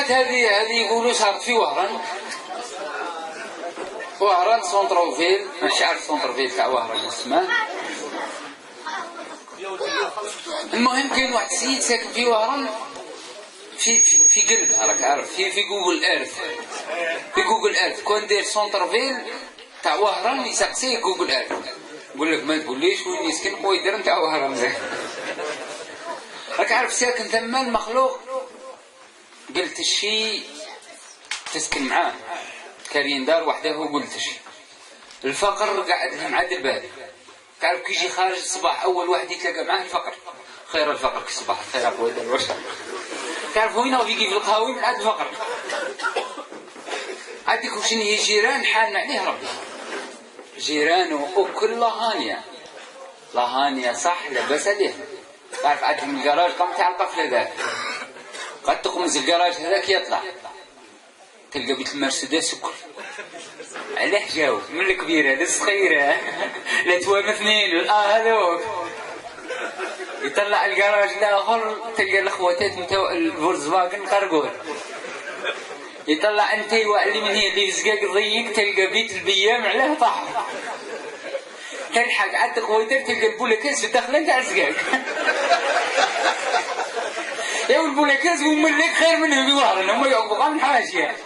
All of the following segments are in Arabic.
سمعت هذه يقولوا صارت في وهران سونتروفيل، ماشي عارف سونتروفيل تاع وهران اسمه. المهم كاين واحد السيد ساكن في وهران في قلبها، راك عارف، في جوجل ايرث. في جوجل ايرث كون دير سونتروفيل تاع وهران يسقسيه جوجل ايرث يقول لك ما تقوليش وين يسكن بويدرن تاع وهران زين. راك عارف ساكن ثم المخلوق قلت الشي تسكن معاه كارين دار وحده وقلت الشي الفقر قاعد لهم عاد البال. تعرف كي يجي خارج الصباح اول واحد يتلاقى معاه الفقر، خير الفقر كالصباح خير بويدر الوشر. تعرف وين هو يجي في القهاوي من عاد الفقر عندك وشنو هي جيران حالنا عليه ربي جيرانه وكل لهانية صح لبس عليه. تعرف عندهم الجراج قام تاع القفله ذاك قد تقمز الجراج هذاك يطلع تلقى بيت المرسيدس وكل عليه جاو من الكبيره للصغيره لا توام اثنين هذوك يطلع الجراج الاخر تلقى الاخواتات نتاع الفولكسفاجن قرقول يطلع انت اللي من هي اللي زقاق ضيق تلقى بيت البيام عليه طاح تلحق عاد خويتك تلقى البولكاس في الداخل نتاع الزقاق. يا البولكاس وملك خير منهم يوهرن هم يعقبوا غير حاشيه.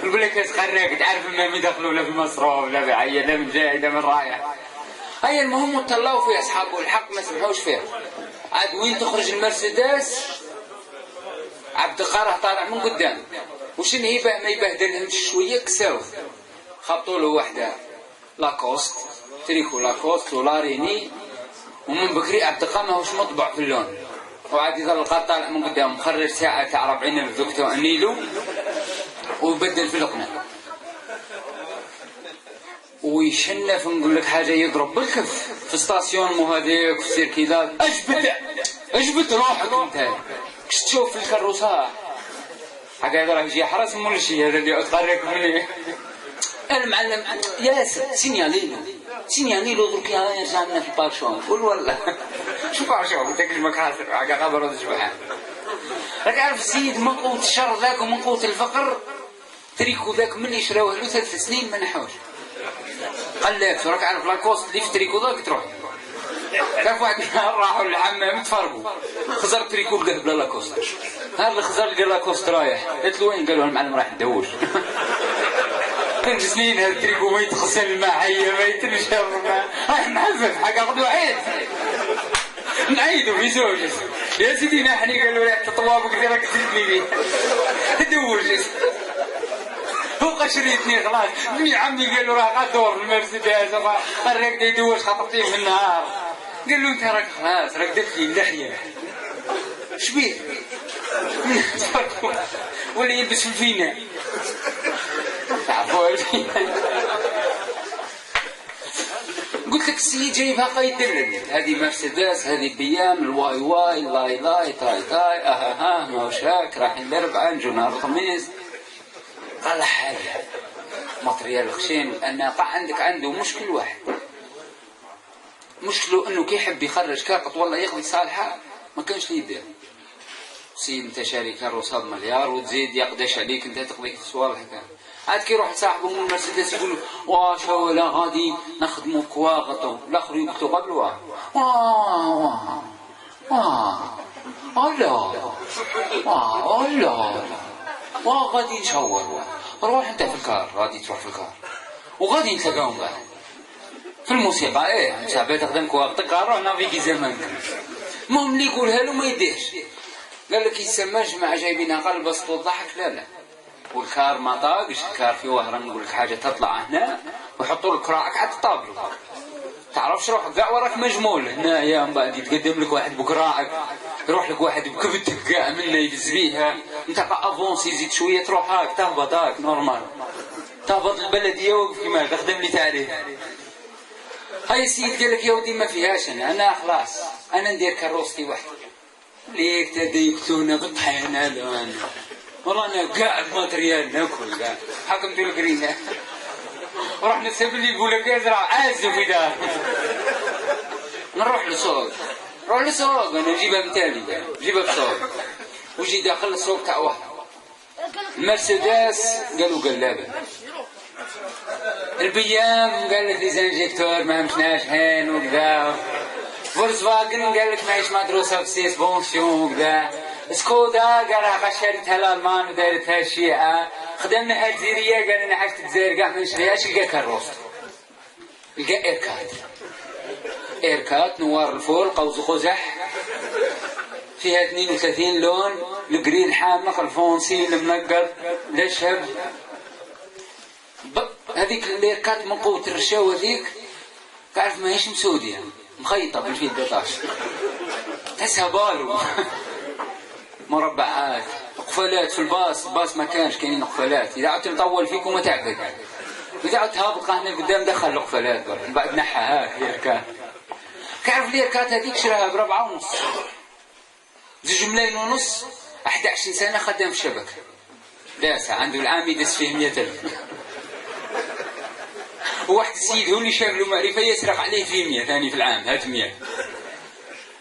البولكاس خراك تعرف ما يدخلوا لا في مصروف لا في عيا لا من جاي لا من رايح. هيا المهم طلعوا في اصحابه الحق ما سمحوش فيه. عاد وين تخرج المرسيدس عبد القاره طالع من قدام وشن هي ما يبهدلهمش شويه كساو خبطوا له وحده لاكوست تريكو لاكوست ولاريني ومن بكري عبد القاه ماهوش مطبع في اللون وعاد يظل القط طالع من قدام مخرج ساعه تاع 40 دكتور نيلو ويبدل في القناه ويشنف نقول لك حاجه يضرب بالكف في ستاسيون مو هذيك في سيركيلات اجبد روحك انت كش تشوف في الكروسات هكذا راه يجي حرس مول شي هذا اللي اتقرك مني المعلم ياسر سينياليلو درك يرجع لنا في البارشون قول والله شو بارشون انت كيش ما كاسر هكا خبر الجبعه. راك عارف السيد من قوه الشر ذاك ومن قوه الفقر تريكو ذاك من يشراوه له 3 سنين ما نحوش قال لك راك عارف لاكوست اللي في تريكو ذاك تروح كيف واحد راحوا للحمام تفرقوا خزر تريكو لقاه بلا لاكوست هذا اللي خزر لقى لاكوست رايح قلت له وين قالوا المعلم راح يدوش 3 سنين هذا التريكو ما يتغسل الماء حيه ما يتنشر راح نحفف حق غدو عيد نعيدوا في زوج يا سيدي نحني قالوا لا تطوابك راك تزيدني بيه دوش هو شريتني خلاص مي عمي قال له راه غدور المرسيدس الراك يدوش خطبتيه في النهار قال له انت راك خلاص راك درت لي اللحيه شبيه ولا يلبس في الفينا تعرفوا قلت لك السيد جايبها قيدر هذه مرسيدس هذه بيام الواي لاي تاي ماهوش هاك رايحين الاربعاء نجو نهار الخميس قال حاجه ماتريال خشين ان عنده مشكل واحد مشكله انه كيحب يخرج كاقط والله يقضي صالحه ما كانش لي يدير سيد انت شاري كاروسه بمليار وتزيد يقدش عليك انت تقضي في صوالح كان عاد كي يروح لصاحبه من المرسيدس يقول واش ولا غادي نخدموا كواغطو الاخر يكتب قبل غادي نشاور روح انت في الكار غادي تروح في الكار وغادي نتلاقاهم بعد في الموسيقى انت باغي تخدم كواغطو روح نافيكي زمان. المهم اللي يقولها له ما يديرش قال لك يسمى جماعه جايبينها قال بسطوا الضحك لا والكار ما طاقش الكار في وهران نقول لك حاجه تطلع هنا ويحطوا لك راعك على الطابلو تعرفش روحك كاع وراك مجمول هنايا من بعد يتقدم لك واحد بكراعك يروح لك واحد بكبتك كاع منه يدز بيها انت افونسي يزيد شويه تروح هاك تهبط هاك نورمال تهبط البلديه وقف كيما تخدم لي تعريف. هاي السيد قال لك يا ودي ما فيهاش انا خلاص انا ندير كروستي وحدي ليك تديكتونا بالطحينه لون ورانا قاعد ماتريال ناكل قاعد حكمت القرينه ورحنا نسيب اللي يقول لك ازرع عازف في دار نروح للسوق انا نجيبها مثالي نجيبها في السوق وجي داخل السوق تاع واحد المرسيدس قالوا قلابه، البيام قال لك لي زانجيكتور ما مشناش هين وكذا، فولكسفاجن قال لك ماهيش مدروسه في سيسبونسيون وكذا، سكودا قال لها شريتها الالمان ودارتها الشيعه، خدمنا الجزيريه قال لنا حاجه الجزائر كاع ما نشريهاش، لقى كاروست، لقى ايركات نوار الفول قوس قزح فيها 32 لون، الجري الحامق الفونسي المنقر الاشهب. هذيك الايركات من قوه الرشاوه ذيك تعرف ماهيش مسوديه مخيطه بالفيل دطاش، تحسها بالو مربعات، قفلات في الباص ما كانش كاينين قفلات، اذا عدت مطول فيكم ما تعقد، اذا عدت هابط هنا قدام دخل القفلات من بعد نحاها ايركات. تعرف الايركات هذيك شراها ب4.5، 2 ملايين ونص، 11 سنه خدام في الشبكه، داسه عنده العام يدس فيه 100,000. وواحد السيد هو اللي شاف له معرفه يسرق عليه في 100 ثاني في العام، هات 100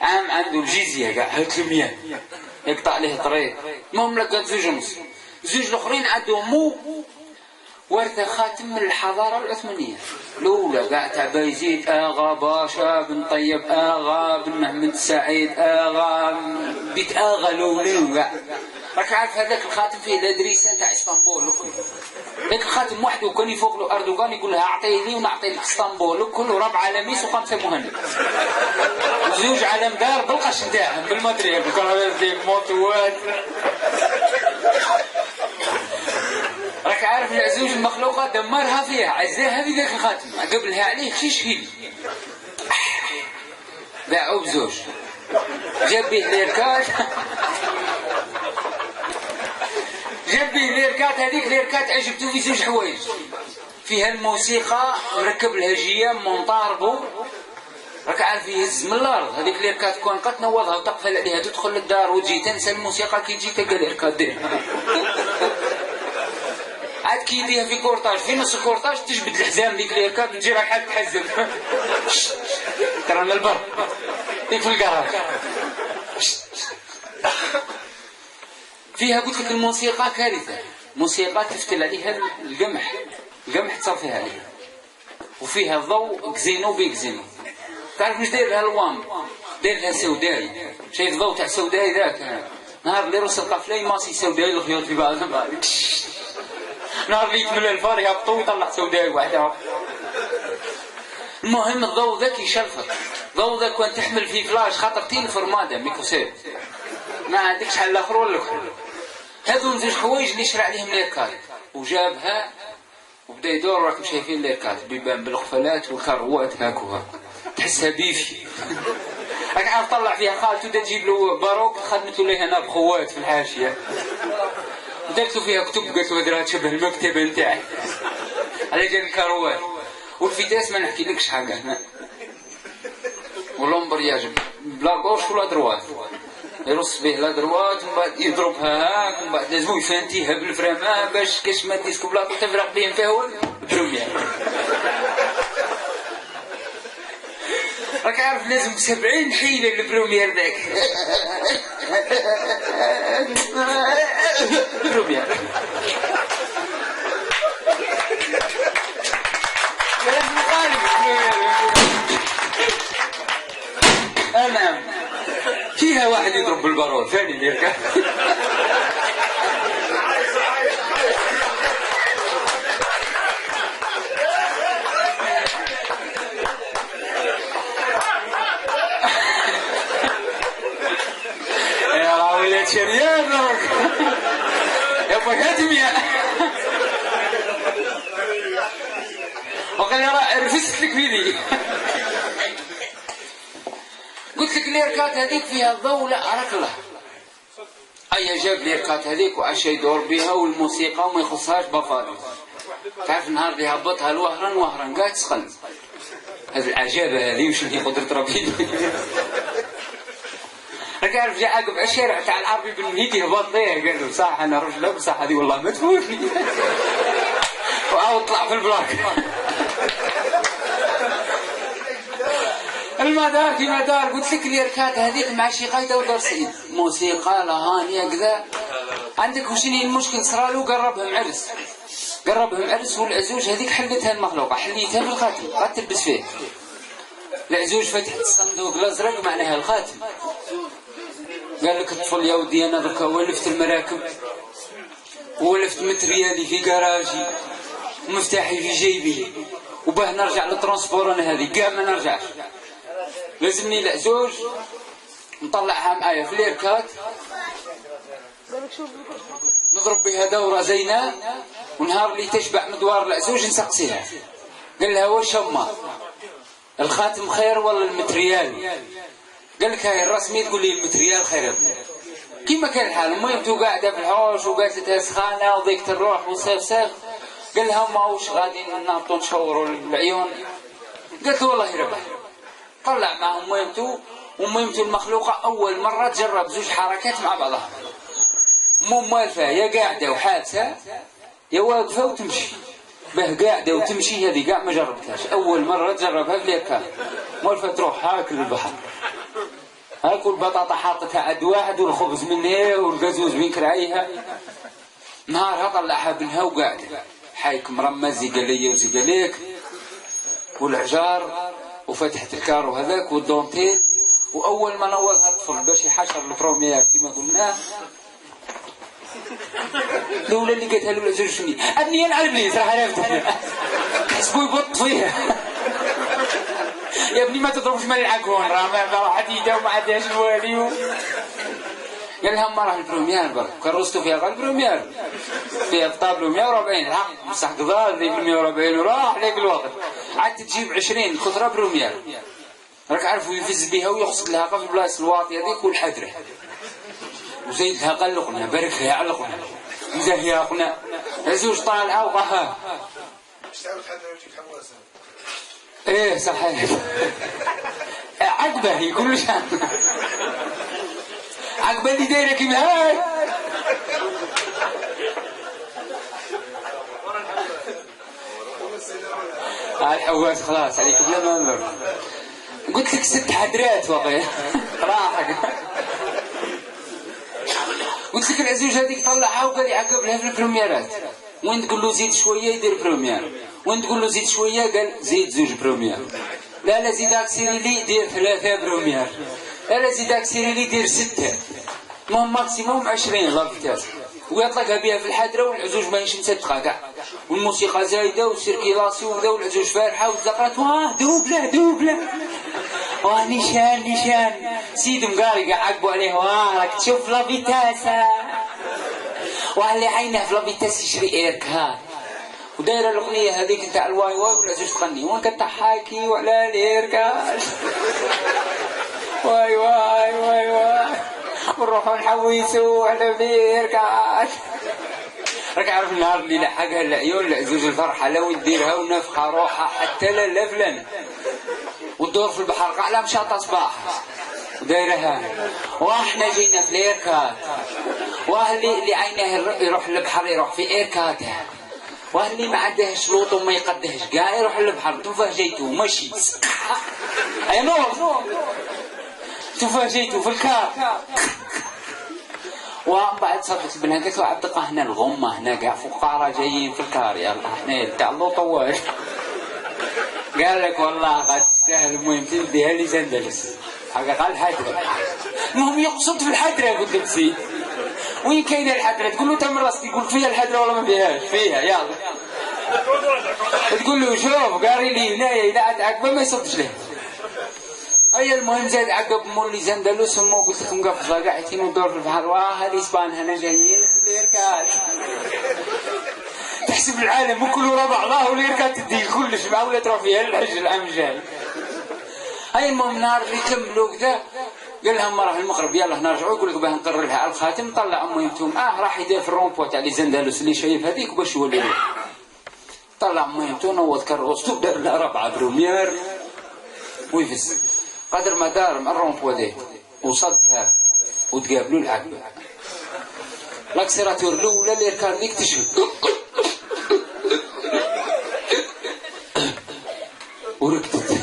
عام عنده الجزيه كاع، هات 100 يقطع عليه الطريق. المهم لقى 2.5، 2 الاخرين عندهم مو ورثه خاتم من الحضاره العثمانيه الاولى كاع، تاع بايزيد اغا باشا بن طيب اغا بن محمد سعيد اغا بيت اغا الاولين كاع. راك عارف هذاك الخاتم فيه الادريسه تاع اسطنبول، ذاك الخاتم وحده كان يفوق له اردوغان يقول لها اعطيه لي ونعطي لك اسطنبول كله، ربعه لميس و5 مهند، 2 علم دار بالقش نتاعهم بالماتريال بالكراسي بالموتوات. راك عارف العزوج المخلوقه دمرها فيها، عزاها بذاك الخاتم، قبلها عليه شيش هيل باعوا بزوج، جاب به ليركات جاب به ليركات. هذيك ليركات عجبته في 2 حوايج، فيها الموسيقى مركب لها جيام مونطاربو، راك عارف يهز من الارض. هذيك ليركات كون قد تنوضها وتقفل عليها تدخل للدار وتجي تنسى الموسيقى، كي تجي تلقى ليركات ديرها. عاد كي يديها في كورتاج، في نص الكورتاج تجبد الحزام ديك ليركات وتجي راك حاب تحزم ترى من البر ديك في الكراج. فيها قلت لك الموسيقى كارثه، موسيقى تفتل عليها القمح تصرفيها عليها، وفيها الضوء كزينو بيكزينو. تعرف مش داير لها الوام، داير لها سوداي، شايف ضوء تاع سوداي ذاك، نهار اللي رص القفله ماسي سوداي الخيوط في بعضها، نهار اللي يكمل الفار يهبطوا ويطلع سوداي وحده. المهم الضوء ذاك يشلفط، الضوء ذاك وين تحمل فيه فلاش خاطر تيلفورمادا ميكروسيت، ما عندكش حل اخر ولا اخر. هذو 2 حوايج اللي شرع عليهم ليركات، وجابها وبدا يدور. راكم شايفين ليركات بيبان بالقفلات والكروات هاكوها، تحسها بيفي. راك عارف طلع فيها خالته تجيب له باروك خدمته ليه هنا بخوات في الحاشيه، ودرت له فيها كتب قالت له هذه تشبه المكتبه نتاعي على جال الكروات. والفيتاس ما نحكيلكش حاجه، واللومبرياج بلا غوش ولا دروات، يرص به لا دروات ومن بعد يضربها هاك، ومن بعد لازم يفانتيها بالفرامه باش كاش ما ديسكو بلاطو تفرق بين فيها بروميير. راك عارف لازم 70 حيله البروميير ذاك بروميير. نعم فيها واحد يضرب بالبارود ثاني يركب. يا راوي شريان يا ابو هدمية وقال لي رفست لك فيدي. قلت لك ليركات هذيك فيها الضوء، لا راك الله اي جاب ليركات هذيك وعاش يدور بها والموسيقى وما يخصهاش بفاضل. تعرف النهار اللي هبطها الوهران قاعد تسخن. هذه العجابه هذه وش هي قدره ربي. راك عارف جاء عقب الشارع تاع العربي بن مهيدي هبط ليه قال له صح انا رجل بصح هذه والله ما تفوتني. وعاود طلع في البلاك. المدار كيما دار. قلت لك ليركات هذيك مع شي قايده ودار سعيد موسيقى لهانيه كذا عندك وشني المشكل صرالو قربهم عرس والعزوج هذيك حلتها المخلوقة حليتها بالخاتم قد تلبس فيه. العزوج فتحت الصندوق الازرق معناها الخاتم. قال لك الطفل يا ودي انا دركا ولفت المراكب وولفت متريالي في كراجي ومفتاحي في جيبي وباه نرجع للترونسبور انا هذه كاع ما نرجعش. لازمني العزوج نطلعها معايا في ليركات نضرب بها دورة زينة ونهار اللي تشبع مدوار العزوج نسقسيها. قال لها واش هما الخاتم خير ولا المتريال؟ قال لك هاي الرسمي تقول لي المتريال خير يا ابني. كيما كان الحال المهم تو قاعده في الحوش وقالت لها سخانه وضيقت الروح وصيف قال لها ماهوش غادي نهبطوا نشوروا العيون. قالت له والله ربح. طلع معهم وميمتو المخلوقه اول مره تجرب زوج حركات مع بعضها. مو موالفه يا قاعده وحادثه يا واقفه وتمشي. به قاعده وتمشي هذه كاع ما جربتهاش اول مره تجربها في ليركان. موالفه تروح هاكل البحر هاكل البطاطا حاطتها عند واحد والخبز من هنا والقزوز بين كراعيها. نهارها طلعها بنها وقاعده حايك مرمى زيقاليه وزيقاليك والعجار وفتحت الكارو هذاك والدونتيل. واول ما نوضها الطفل باش يحشر البروميير كما قلنا الاولى اللي قالتها له العزوج شني ابني نلعب لي صراحه عرفت حسبوا يبط فيها. يا ابني ما تضربش من العقون راه ما حديده وما عندهاش الوالي قال لها ما راه البروميير برك كروستو فيها غير البروميير فيها الطابلو 140 الحق بصح قضاء ذيك 140 وراح ليك الوقت عاد تجيب 20 خطره بروميير راك عارف يفز بها ويقصد لها في البلايص الواطيه هذيك والحذره وزيدها قلقنا بارك لها علقنا مزهيه قنا عزوج طالعه وقها ايه صحيح عقبه هي كل شيء عقبه اللي دايره كيما هاي الحواس خلاص عليك بلا ما نمر. قلت لك 6 حدرات واقيلا راحك. قلت لك العزوج هذيك طلعها وقال يعقب لها في البرومييرات وين تقول له زيد شويه يدير بروميير وين تقول له زيد شويه قال زيد 2 بروميير. لا زيد اكسيري لي دير 3 بروميير. لا زيد اكسيري لي دير 6. المهم ماكسيموم 20 لافيتاس ويطلقها بها في الحدره والعزوج ما يمشي مصدقه كاع والموسيقى زايده والسيركيلاسيون وبدا والعزوج فارحه والزقرات واه دوبله واه نيشان سيد مقاري كاع عقبوا عليه واه راك تشوف لافيتاسا واه اللي عينه في لافيتاس يشري ايركات ودايره الاغنيه هذيك نتاع الواي والعزوج تغني وين كتحاكي وعلى الايركات واي ونروحوا نحويسوا على الايركات. راك عارف النهار اللي لحقها العيون العزوج الفرحه لو تديرها ونفخه روحها حتى لا فلان وتدور في البحر قاع مشاطه صباح ودايرها واحنا جينا في الايركات واه اللي عينه يروح للبحر يروح في ايركاته واه اللي ما عندهش لوط وما يقدهش كاع يروح للبحر تفاجئتو ماشي اي نور تفاجئتو في الكار ومن بعد صدقت بنها قالت له عبد الله هنا الغمه هنا كاع فقراء جايين في الكار يلا حنا تاع اللوطوات. قال لك والله غاد تستاهل المهم تديها لي زندلس حقا الحدره. المهم يقصد في الحدره قلت لك سيد وين كاينه الحدره تقول له تم راسك يقول فيها الحدره ولا ما فيهاش فيها يلا تقول له شوف قاري لي هنايا اذا عاد عقبه ما يصدش له. هيا المهم زاد عقب مولي زندلوس ومو قلت لكم قفزه قاعدين ندور في البحر واه الاسبان هنا جايين في اليركات تحسب العالم كله ربع الله واليركات تدي كلش مع ولا تروح فيها الحج العام الجاي. هيا المهم نهار اللي كملوا كذا قال لهم راه المغرب يلا نرجعوا يقول لك باه نقرر لها على الخاتم طلع مهمتهم راح يدير في الرومبو تاع لي زندلوس اللي شايف هذيك باش يولي له طلع مهمته نوض كروستو دار لها 4 بروميير ويفز قدر ما دار مع الرومبو ذاك وصدها وتقابلوا العقبه لاكسيراتور الاولى اللي كان ذيك تشهد وركدت.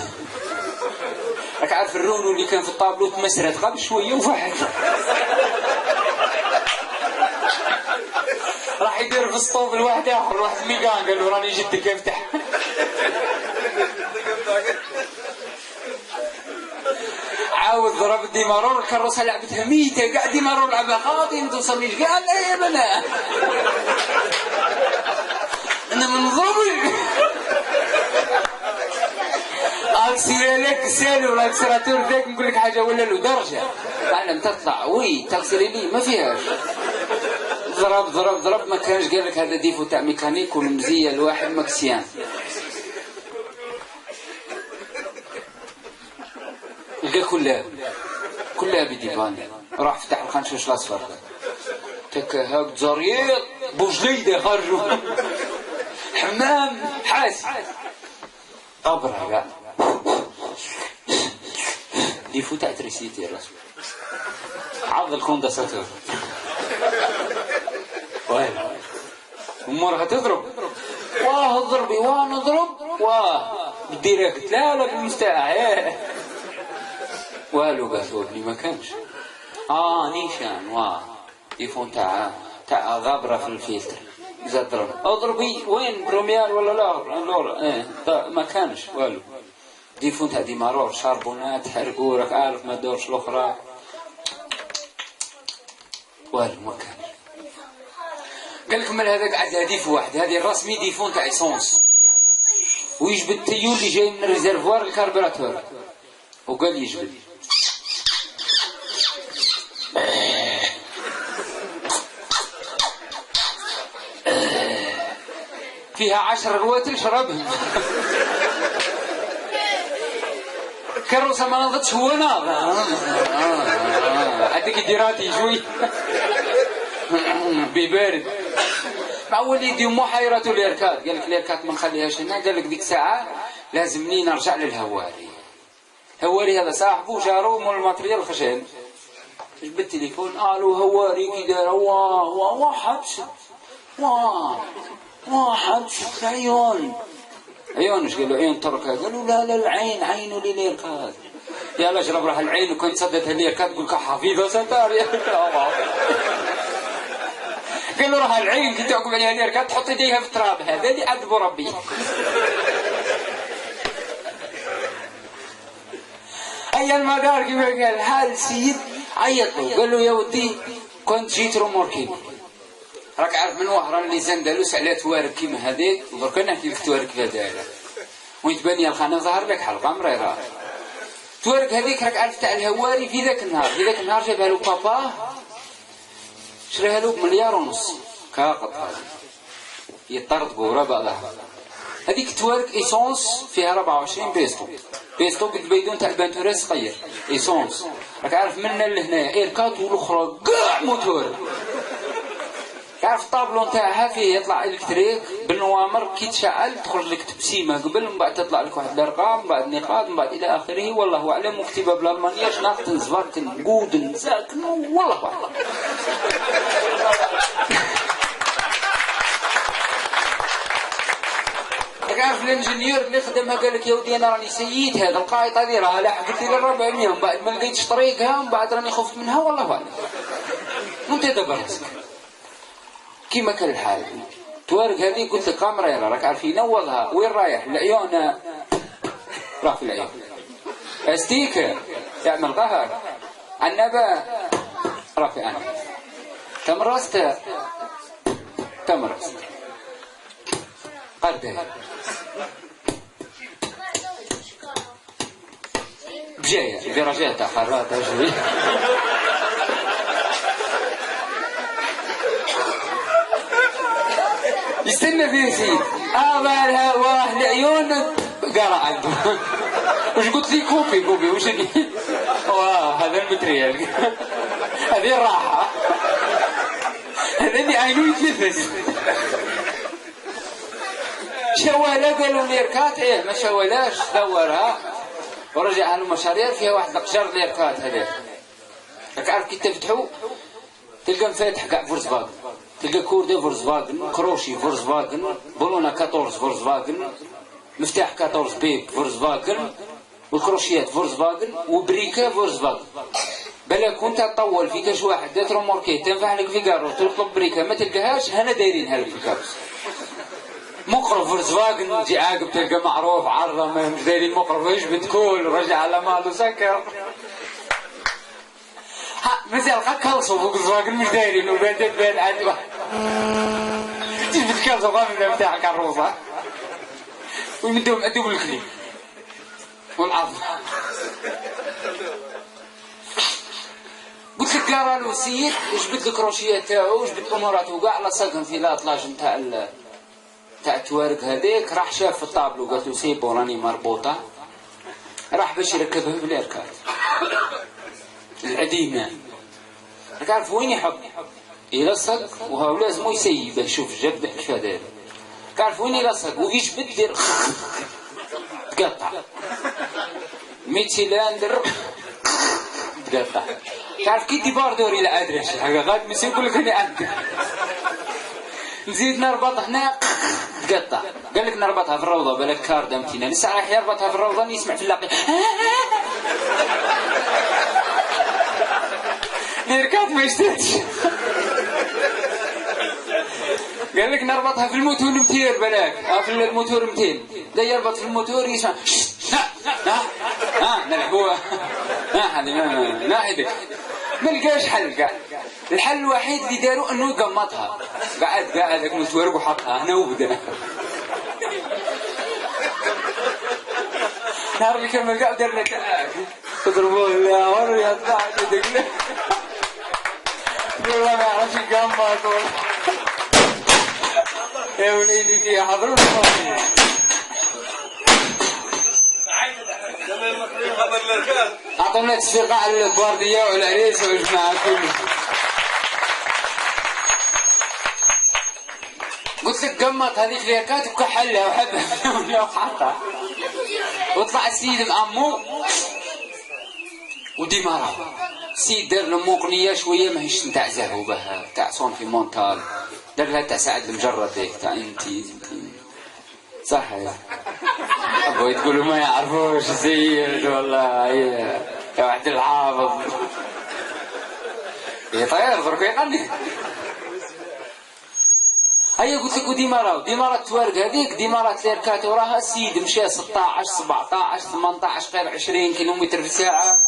راك عارف الرونو اللي كان في الطابلو تمسرت قبل شويه وفحت دار في السطوب الواحد اخر واحد ميكان قال له راني جدك افتح. عاود ضرب ديمارور الكروسه لعبتها ميته كاع ديمارور لعبها خاطي ما توصلنيش كاع لا يا بنا انا من ضربي اكسير لك سالو الاكسيراتور ذاك نقول لك حاجه ولا له درجه معلم تطلع وي تكسري لي ما فيهاش ضرب ضرب ضرب ما كانش قال لك هذا ديفو تاع ميكانيك والمزيه الواحد مكسيان لقى كلها بديفان راح فتح الخنشوش الاصفر تك هاك زريط بوجليده خرجوا حمام حاس طبرها كاع ديفو تاع تريسيتي الرسول عض الكوندنساتور وين امورها تضرب واه اضربي واه نضرب واه بالديريكت لا بالمستاع والو قالوا لي ما كانش نيشان واه ديفون تاع غابره في الفلتر زاد ضرب اضربي وين بروميال ولا لا ما كانش والو ديفون تاع ديمارور شاربونات حرقوا راك عارف ما دورش الاخرى والو ما كانش قال لك مال هذاك عاد ديفو واحد هذه الرسمي ديفون تاع ايسونس ويجبد التيول اللي جاي من الريزرفوار الكاربيراتور وقال يجبد فيها 10 رواتل شربهم كروسه ما نضتش هو ناض هذيك ديراتي شوي ببارد مع وليدي مو حيرته الاركاد قال لك الاركاد ما نخليهاش هنا قال لك ديك ساعه لازمني نرجع للهواري هواري هذا صاحبه جارو مول الماتريال الخشن بالتليفون الو هواري كي داير واه حبس حبس عيون ايش قال له عيون تركها قالوا لا العين عينه للاركاد يلا اشرب راح العين وكان صدتها الاركاد تقول حفيظه ستار يا قال له راح العين كي تعقب عليها الاركاد تحط يديها في التراب هذا اللي عذبه ربي اي المدار كيما قال حال سيد عيط له قال له يا ودي كنت جيت روموركي راك عارف من وهران اللي زندلوس على توارك كيما هذيك درك نحكي لك توارك كيفاه دايره وين تبان لي الخانه ظهر لك حلقه مريره توارك هذيك راك عارف تاع الهواري في ذاك النهار جابها له باباه شريها له ب1.5 كاقط هذه يطردقوا ورا بعضها هذيك توارك ايسونس فيها 24 بيستو قد بيدون تاع البانتوري صغير ايسونس راك عارف منا لهنايا ايركات والاخرى كاع موتور تعرف الطابلون تاعها فيه يطلع الكتريك بالنوامر كي تشعل تخرج لك تبسيمه قبل من بعد تطلع لك واحد الارقام من بعد نقاط من بعد الى اخره والله اعلم مكتوبه بالالمانيه شناقتن زفارتن جودن ساكن والله اعلم عارف الانجنيور اللي خدمها قال لك يا ودي انا راني سيد هذا القايط هذه راه لحقت لي 400 من بعد ما لقيتش طريقها من بعد راني خفت منها والله اعلم وانت دبر راسك كيما كان الحال توارق هذه قلت لك كاميرا راك عارف ينوضها وين رايح العيون راح في العيون استيكر يعمل قهر عنبه راح في انا تمرست قرده بجايه درجات اخرات اجري يستنى فيه سيد بالها واه العيون قرا عنده وش قلت لي كوبي وش اللي واه هذا المتريال هذه الراحه هذا اللي عينه يتنفس شواله قالوا ليركات ما شوالاش دورها ورجع له مشاريع فيها واحد القجر ليركات هذا راك عارف كي تفتحوا تلقى مفاتح كاع فولكسفاجن تلقى كوردي فولكسفاجن كروشي فولكسفاجن بولونا 14 فولكسفاجن مفتاح 14 بيب فولكسفاجن والكروشيات فولكسفاجن وبريكا فولكسفاجن بلا كنت تطول في كاش واحد دات روموركي تنفع لك في كارو تطلب بريكه ما تلقاهاش هنا دايرينها لك في الكابس. مقرف فولكسواجن تجي عاقب تلقى معروف عرضه ما مش دايرين مقرف يجبد كل رجع على ماله سكر. مازال خلصوا فولكسواجن مش دايرين وبعدين بين عاد تجبد كابس وغامضه نتاع الكروسه ويمدوهم ادوب الكلي والعظم. قلت لك قال له السيد جبد الكروشيه تاعو جبد اموراته وكاع لصقهم في لاطلاج تاع التوارق هذيك. راح شاف في الطابلو قالت له سيبو راني مربوطه. راح باش يركبها بالاركاد العديمه. تعرف وين يحط يلصق وهو لازم يسيبه. شوف جد كيف داير. تعرف وين يلصق ويجبد يدير تقطع 100 سيلندر تقطع. تعرف كي ديبار دوري لا ادري حاجه غاد مش يقول لك انا عندك نزيد نربط هنا تقطع. قال لك نربطها في الروضه بالك كارده متينه لسه رايح يربطها في الروضه يسمع في اللاقي الاركاد ما يشتتش. قال لك نربطها في الموتور 200 بلاك في الموتور 200 دا يربط في الموتور يسمع نلعبوها هذه ناهدك. ما لقاش حل كاع. الحل الوحيد اللي داروا انه يقمطها. قعد هذاك المتورق وحطها هنا وبدا. نهار اللي كمل كاع دار لك تضربوه لا ورا يطلع يدق والله ما يعرفش يقمط يا وليدي كي يحضرون أعطونا تصفيقة على البواردية والعريس والجماعة كلهم. قلت لك قمط هذيك اليركات وكحلها وحبها وحطها. وطلع السيد مأمو وديمارا. السيد دار له مقنية شوية ماهيش نتاع زهوبة تاع صونفي مونتال. دار لها تاع سعد المجرد هيك تاع انتي صح. أبوي تقولوا ما يعرفوش سيد والله يا واحد الحافظ طير ضرك يغني. هيا قلت لك وديمارة توارق هذيك ديمارة الاركات وراها السيد مشى 16 17 18 غير 20 كيلومتر في الساعة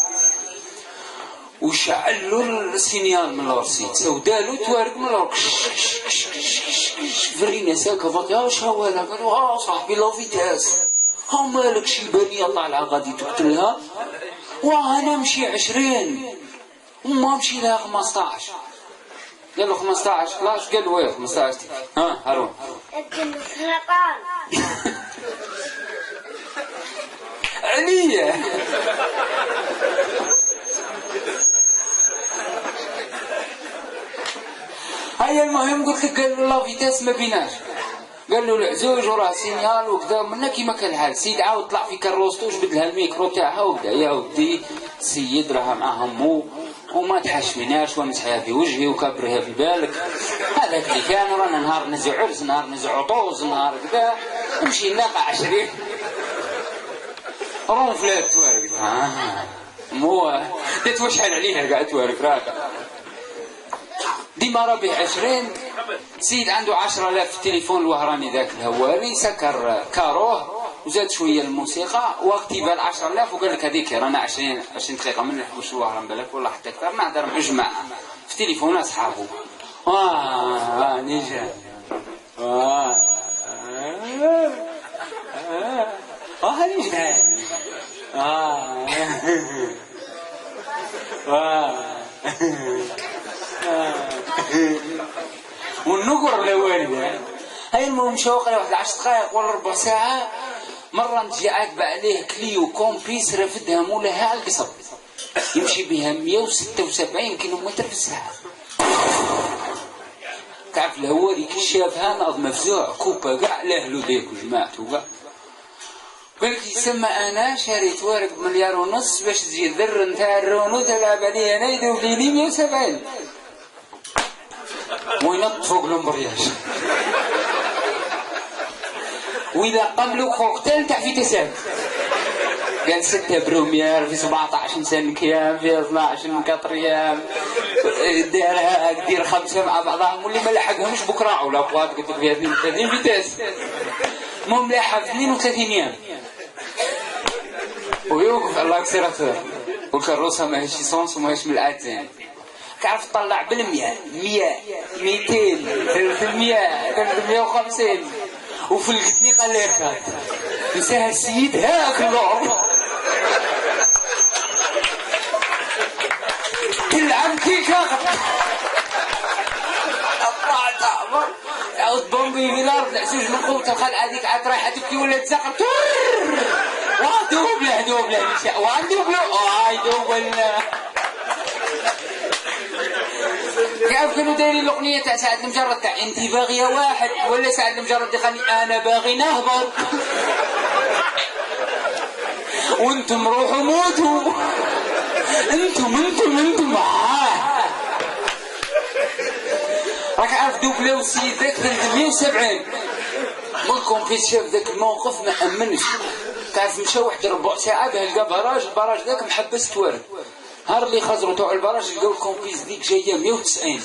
وشعل له السينيال من لورسيت سودالو توارق من لورك فرينا ساكا فاك يا شوالا قالوا صاحبي لا فيتاس ها مالك شي بنيه طالعه غادي تقتلها وانا نمشي 20 وما نمشي لها 15. قال له 15 خلاص قال له وين 15 هارون ادن السرطان عليا. هيا المهم قلت لك قال له لا فيتاس ما بيناش. قال له العزوج وراه سينيال وكذا منا كيما كان الحال. السيد عاود طلع في كروسته وجبد لها الميكرو تاعها وبدا يا ودي السيد راه معاه مو وما تحشمناش ومسحها في وجهي وكبرها في بالك. هذاك اللي كان رانا نهار نزع عرس نهار نزع طوز نهار كذا نمشي نلاقى 20 رونفلات توارق مو تتوشحن عليها قاعد توارق راك ديما ربي 20. سيد عنده 10,000 في التليفون الوهراني ذاك الهواري سكر كاروه وزاد شويه الموسيقى وقتي بال 10,000 وقال لك هذيك رانا 20 دقيقه من نحوش الوهران بالك والله حتى اكثر نهضر مع جماعه في تليفون اصحابه نيجا والنقر الاولي. هاي المهم شوق واحد 10 دقائق ولا ربع ساعه مره نجي عاقبه عليه كليو كومبيس رافدها مولاها على القصر يمشي بها 176 كيلومتر في الساعه. تعرف الهواري كي شافها ناض مفزوع كوبا كاع لاهلو ديك وجماعته كاع. قال لك يسمى انا شريت ورق ب1.5 مليار باش تجي الذر نتاع الرونو تلعب عليه انا يدوب لي 170 وينط فوق الامبرياج واذا قبلوا كوكتيل تاع في تساب قال 6 بروميير في 17 سنكيام في 12 كاطريام دارها دير 5 مع بعضهم واللي ما لحقهمش بكره ولا بغات قلت لك فيها 32 فيتاس المهم لاحق 32 يوم ويوقف الله يكسر خير والكروسه ماهيش سونس وماهيش من العاد تعرف تطلع بالمية 100 200 300 350 وفي القتني قال لي خات نساها السيد هاك اللور كل عام كيكا طلعت عمر عاود بومبي في الارض العزوج من قوته خال هذيك عاد رايحه تبكي ولا تزقر دوب له وندوب له دوب له كيف كانوا دايرين الاغنيه تاع سعد المجرد تاع انت باغيه واحد ولا سعد المجرد دخلني انا باغي نهبط وانتم روحوا موتوا انتم معاه راك عارف دوبلو السيد ذاك 370 ملكم في شاف ذاك الموقف ما امنش تعرف مشى واحد ربع ساعه باه لقى البراج ذاك محبس توارد نهار اللي خزروا تاع البراج لقاو الكومبيز ديك جايه 190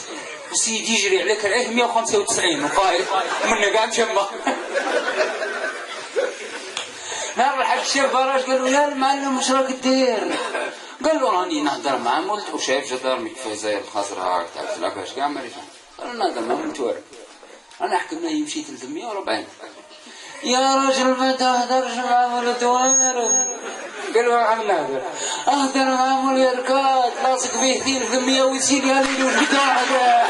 والسيد يجري عليك عليه 195 وقايل منا كاع مشمه نهار الحاج شاف البراج قالوا لا المعلم واش راك دير قال له راني نهضر مع مولد وشايف جدار في زي الخزرة تاع العباش كاع ما ريحان قال نهضر مع متوارد انا حكمنا يمشي 340 يا راجل ما تهدرش مع مولد وارد قالوا عم نهدر اهدر مع مولد يركات لاصق فيه 300 ويسير يا ليل والبتاع هذا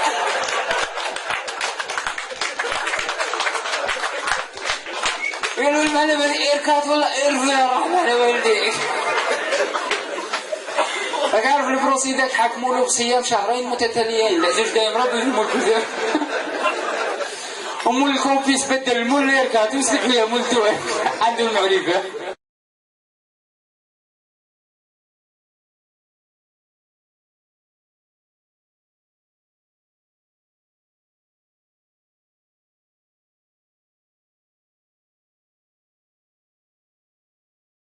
قالوا المعنى بني إركات ولا إرفا رحمة والديك راك عارف البروسي ذاك حكموا له بصيام 2 شهرين متتاليين لا زوج دايم ربي في الملك ذاك ومول الكومبيس بدل المول إركات ويسلك فيها مول توك عنده المعرفة